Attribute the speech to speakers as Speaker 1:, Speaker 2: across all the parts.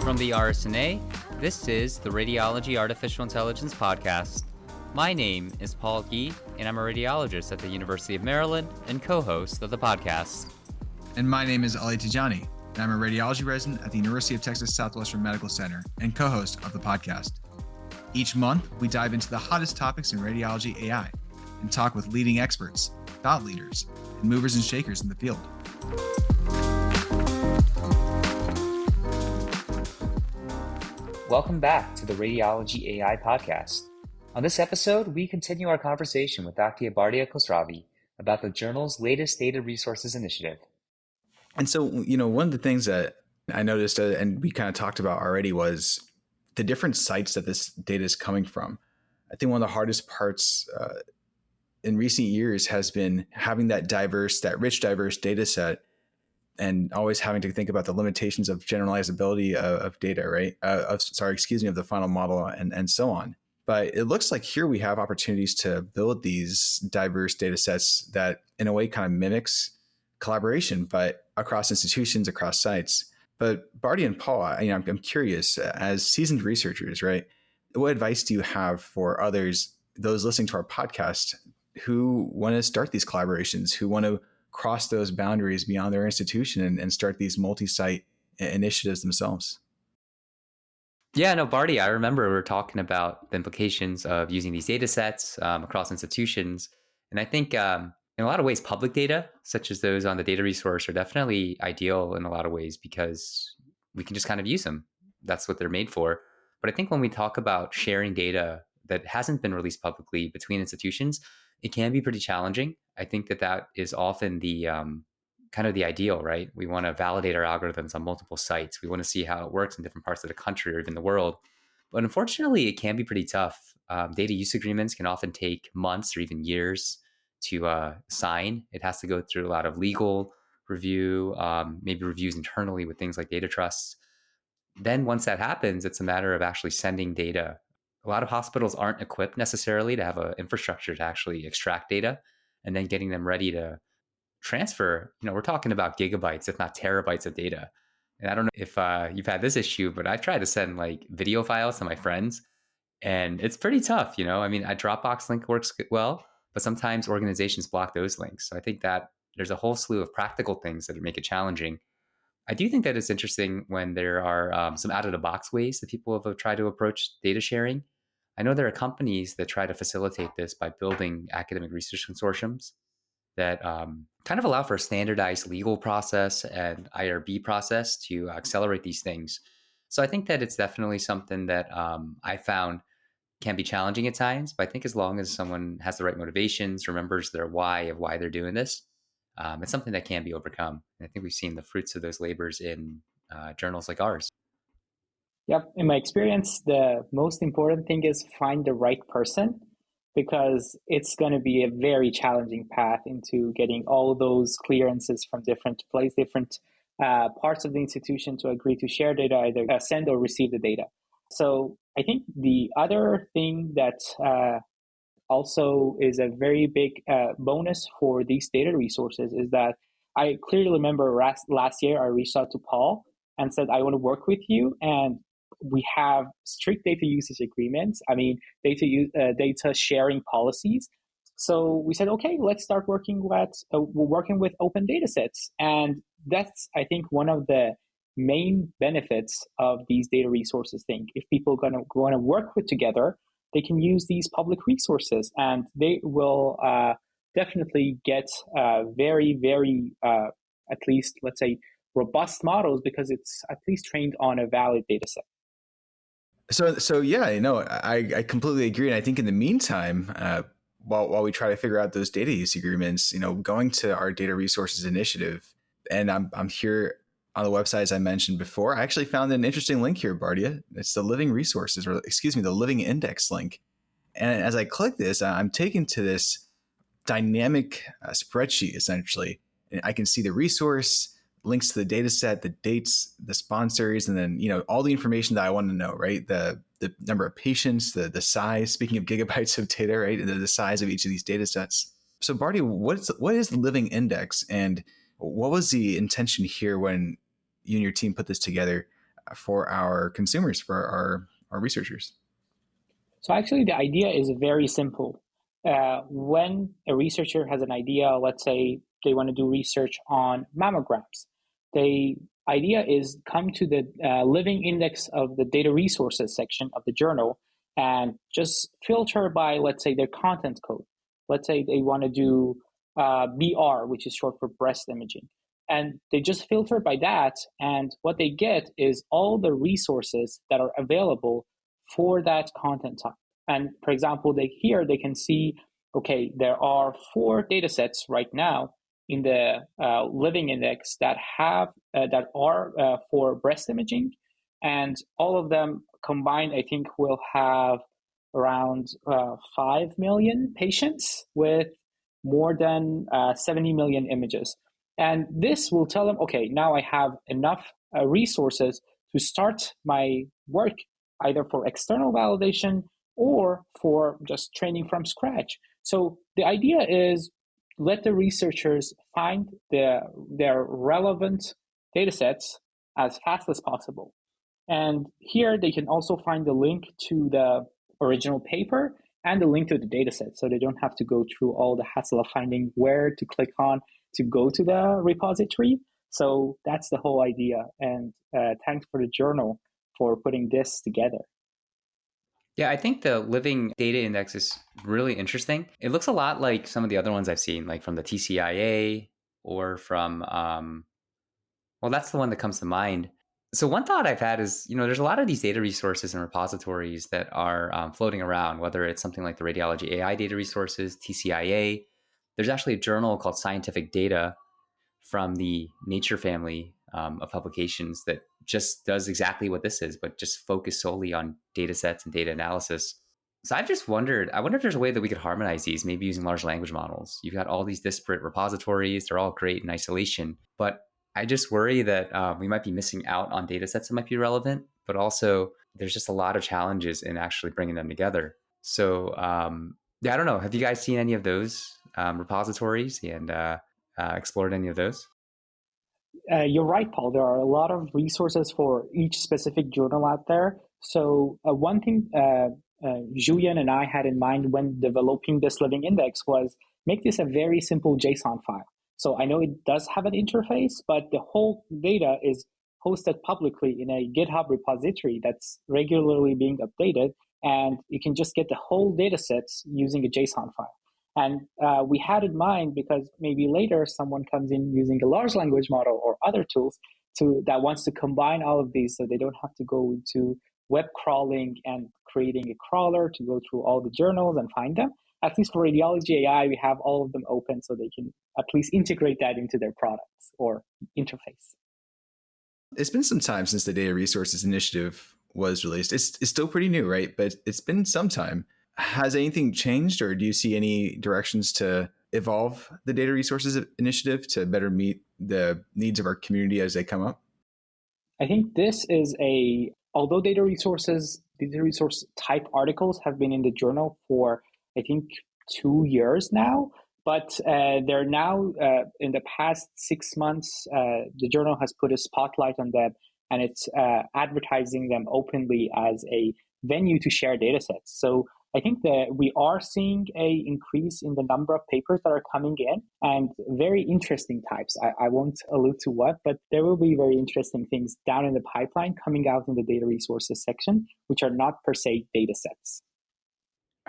Speaker 1: From the RSNA, this is the Radiology Artificial Intelligence Podcast. My name is Paul Gee, and I'm a radiologist at the University of Maryland and co-host of the podcast.
Speaker 2: And my name is Ali Tejani, and I'm a radiology resident at the University of Texas Southwestern Medical Center and co-host of the podcast. Each month, we dive into the hottest topics in radiology AI and talk with leading experts, thought leaders, and movers and shakers in the field.
Speaker 1: Welcome back to the Radiology AI Podcast. On this episode, we continue our conversation with Dr. Bardia Khosravi about the journal's latest data resources initiative.
Speaker 2: And so, one of the things that I noticed and we kind of talked about already was the different sites that this data is coming from. I think one of the hardest parts in recent years has been having that rich, diverse data set and always having to think about the limitations of generalizability of data, right? Of the final model and so on. But it looks like here we have opportunities to build these diverse data sets that in a way kind of mimics collaboration, but across institutions, across sites. But Bardia and Paul, I'm curious, as seasoned researchers, right? What advice do you have for others, those listening to our podcast, who want to start these collaborations, who want to cross those boundaries beyond their institution and start these multi-site initiatives themselves?
Speaker 1: Yeah, no, Bardia, I remember we were talking about the implications of using these data sets across institutions. And I think in a lot of ways, public data, such as those on the data resource, are definitely ideal in a lot of ways because we can just kind of use them. That's what they're made for. But I think when we talk about sharing data that hasn't been released publicly between institutions, it can be pretty challenging. I think that is often the kind of the ideal, right? We want to validate our algorithms on multiple sites. We want to see how it works in different parts of the country or even the world. But unfortunately, it can be pretty tough. Data use agreements can often take months or even years to sign. It has to go through a lot of legal review, maybe reviews internally with things like data trusts. Then once that happens, it's a matter of actually sending data. A lot of hospitals aren't equipped necessarily to have an infrastructure to actually extract data and then getting them ready to transfer. We're talking about gigabytes, if not terabytes of data. And I don't know if you've had this issue, but I've tried to send like video files to my friends and it's pretty tough. A Dropbox link works well, but sometimes organizations block those links. So I think that there's a whole slew of practical things that make it challenging. I do think that it's interesting when there are some out of the box ways that people have tried to approach data sharing. I know there are companies that try to facilitate this by building academic research consortiums that kind of allow for a standardized legal process and IRB process to accelerate these things. So I think that it's definitely something that I found can be challenging at times, but I think as long as someone has the right motivations, remembers their why of why they're doing this, it's something that can be overcome. And I think we've seen the fruits of those labors in journals like ours.
Speaker 3: Yep. In my experience, the most important thing is find the right person, because it's going to be a very challenging path into getting all those clearances from different parts of the institution to agree to share data, either send or receive the data. So I think the other thing that also is a very big bonus for these data resources is that I clearly remember last year I reached out to Paul and said, I want to work with you. And we have strict data usage agreements. Data sharing policies. So we said, okay, let's start working with open data sets. And that's, I think, one of the main benefits of these data resources thing. If people are going to work together, they can use these public resources and they will definitely get very, very, at least, let's say, robust models because it's at least trained on a valid data set.
Speaker 2: So yeah, I completely agree. And I think in the meantime, while we try to figure out those data use agreements, going to our data resources initiative, and I'm here on the website, as I mentioned before, I actually found an interesting link here, Bardia. It's the living resources, the living index link. And as I click this, I'm taken to this dynamic spreadsheet, essentially. And I can see the resource, links to the data set, the dates, the sponsors, and then, all the information that I want to know, right? The number of patients, the size, speaking of gigabytes of data, right? The size of each of these data sets. So Bardia, what is the living index, and what was the intention here when you and your team put this together? for our consumers, for our researchers?
Speaker 3: So actually, the idea is very simple. When a researcher has an idea, let's say they want to do research on mammograms, the idea is come to the living index of the data resources section of the journal and just filter by, let's say, their content code. Let's say they want to do BR, which is short for breast imaging. And they just filter by that. And what they get is all the resources that are available for that content type. And for example, they can see, okay, there are 4 data sets right now in the living index that are for breast imaging, and all of them combined, I think, will have around 5 million patients with more than 70 million images. And this will tell them, okay, now I have enough resources to start my work, either for external validation or for just training from scratch. So the idea is let the researchers find their relevant data sets as fast as possible. And here they can also find the link to the original paper and the link to the data set. So they don't have to go through all the hassle of finding where to click on to go to the repository. So that's the whole idea. And thanks for the journal for putting this together.
Speaker 1: Yeah, I think the living data index is really interesting. It looks a lot like some of the other ones I've seen, like from the TCIA or from, well, that's the one that comes to mind. So one thought I've had is, there's a lot of these data resources and repositories that are floating around, whether it's something like the Radiology AI data resources, TCIA. There's actually a journal called Scientific Data from the Nature family of publications that just does exactly what this is, but just focus solely on data sets and data analysis. So I've just wondered, I wonder if there's a way that we could harmonize these, maybe using large language models. You've got all these disparate repositories, they're all great in isolation, but I just worry that we might be missing out on data sets that might be relevant, but also there's just a lot of challenges in actually bringing them together. So yeah, I don't know. Have you guys seen any of those repositories and explored any of those?
Speaker 3: You're right, Paul. There are a lot of resources for each specific journal out there. So one thing Julian and I had in mind when developing this living index was make this a very simple JSON file. So I know it does have an interface, but the whole data is hosted publicly in a GitHub repository that's regularly being updated, and you can just get the whole data sets using a JSON file. And we had in mind because maybe later someone comes in using a large language model or other tools that wants to combine all of these so they don't have to go into web crawling and creating a crawler to go through all the journals and find them. At least for Radiology AI, we have all of them open so they can at least integrate that into their products or interface.
Speaker 2: It's been some time since the Data Resources Initiative was released. It's still pretty new, right? But it's been some time. Has anything changed, or do you see any directions to evolve the Data Resources Initiative to better meet the needs of our community as they come up?
Speaker 3: I think this is although data resource type articles have been in the journal for, I think, 2 years now, but they're now, in the past 6 months, the journal has put a spotlight on them, and it's advertising them openly as a venue to share data sets. So I think that we are seeing an increase in the number of papers that are coming in, and very interesting types. I won't allude to what, but there will be very interesting things down in the pipeline coming out in the data resources section, which are not per se data sets.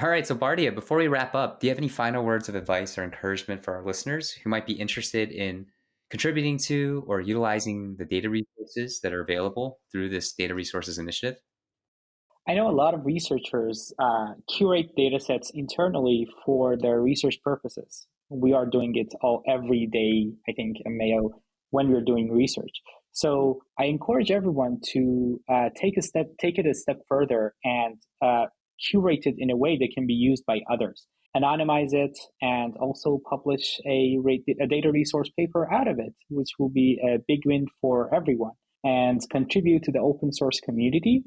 Speaker 1: All right, so Bardia, before we wrap up, do you have any final words of advice or encouragement for our listeners who might be interested in contributing to or utilizing the data resources that are available through this Data Resources Initiative?
Speaker 3: I know a lot of researchers curate data sets internally for their research purposes. We are doing it every day, I think, in Mayo when we're doing research. So I encourage everyone to take it a step further and curate it in a way that can be used by others. Anonymize it and also publish a data resource paper out of it, which will be a big win for everyone, and contribute to the open source community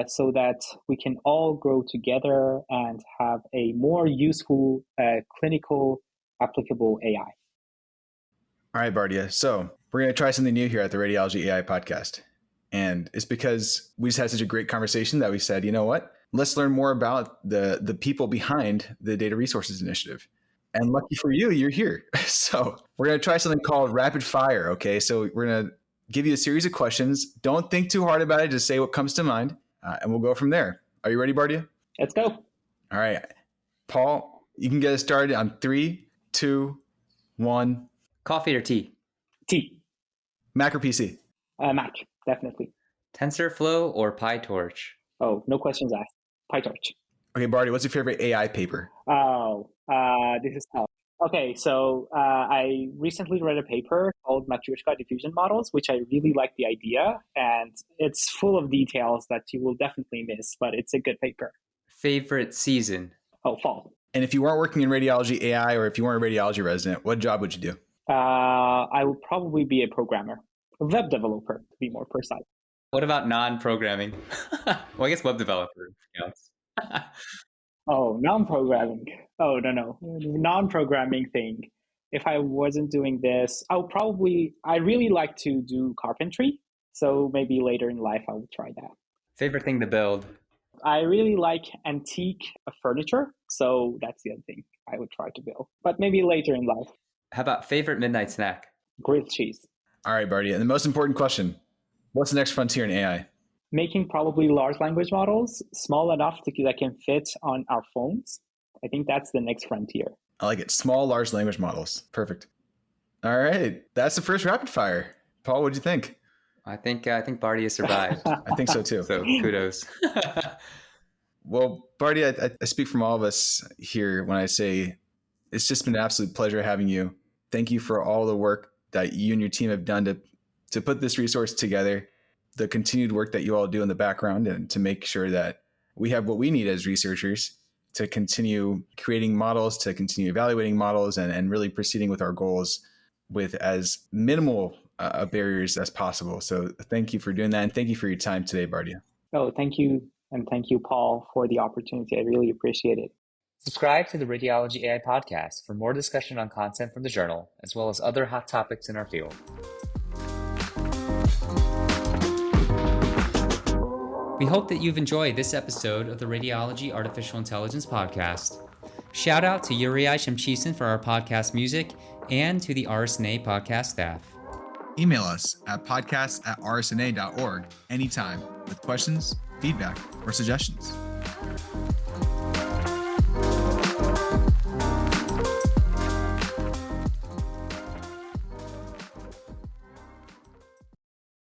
Speaker 3: so that we can all grow together and have a more useful, clinical, applicable AI.
Speaker 2: All right, Bardia. So we're going to try something new here at the Radiology AI podcast. And it's because we just had such a great conversation that we said, you know what? Let's learn more about the people behind the Data Resources Initiative. And lucky for you, you're here. So we're going to try something called rapid fire. Okay. So we're going to give you a series of questions. Don't think too hard about it. Just say what comes to mind. And we'll go from there. Are you ready, Bardia?
Speaker 3: Let's go.
Speaker 2: All right. Paul, you can get us started on 3, 2, 1.
Speaker 1: Coffee or tea?
Speaker 3: T.
Speaker 2: Mac or PC?
Speaker 3: Mac, definitely.
Speaker 1: TensorFlow or PyTorch?
Speaker 3: Oh, no questions asked. PyTorch.
Speaker 2: Okay, Bardia, what's your favorite AI paper?
Speaker 3: Oh, this is tough. Okay, so I recently read a paper called Matryoshka Diffusion Models, which I really like the idea, and it's full of details that you will definitely miss, but it's a good paper.
Speaker 1: Favorite season?
Speaker 3: Oh, fall.
Speaker 2: And if you weren't working in radiology AI, or if you weren't a radiology resident, what job would you do?
Speaker 3: I would probably be a programmer, a web developer, to be more precise.
Speaker 1: What about non-programming? Well, I guess web developer counts.
Speaker 3: Oh, non-programming. Oh, no. Non-programming thing. If I wasn't doing this, I really like to do carpentry. So maybe later in life, I would try that.
Speaker 1: Favorite thing to build?
Speaker 3: I really like antique furniture. So that's the other thing I would try to build. But maybe later in life.
Speaker 1: How about favorite midnight snack?
Speaker 3: Grilled cheese.
Speaker 2: All right, Bardia. And the most important question, what's the next frontier in AI?
Speaker 3: Making probably large language models small enough that can fit on our phones. I think that's the next frontier.
Speaker 2: I like it. Small, large language models. Perfect. All right. That's the first rapid fire. Paul, what'd you think?
Speaker 1: I think Bardia survived.
Speaker 2: I think so too.
Speaker 1: So kudos.
Speaker 2: Well, Bardia, I speak from all of us here when I say it's just been an absolute pleasure having you. Thank you for all the work that you and your team have done to put this resource together, the continued work that you all do in the background, and to make sure that we have what we need as researchers to continue creating models, to continue evaluating models, and really proceeding with our goals with as minimal barriers as possible. So thank you for doing that. And thank you for your time today, Bardia.
Speaker 3: Oh, thank you. And thank you, Paul, for the opportunity. I really appreciate it.
Speaker 1: Subscribe to the Radiology AI podcast for more discussion on content from the journal, as well as other hot topics in our field. We hope that you've enjoyed this episode of the Radiology Artificial Intelligence podcast. Shout out to Uriah Shemchison for our podcast music and to the RSNA podcast staff.
Speaker 2: Email us at podcast@rsna.org anytime with questions, feedback, or suggestions.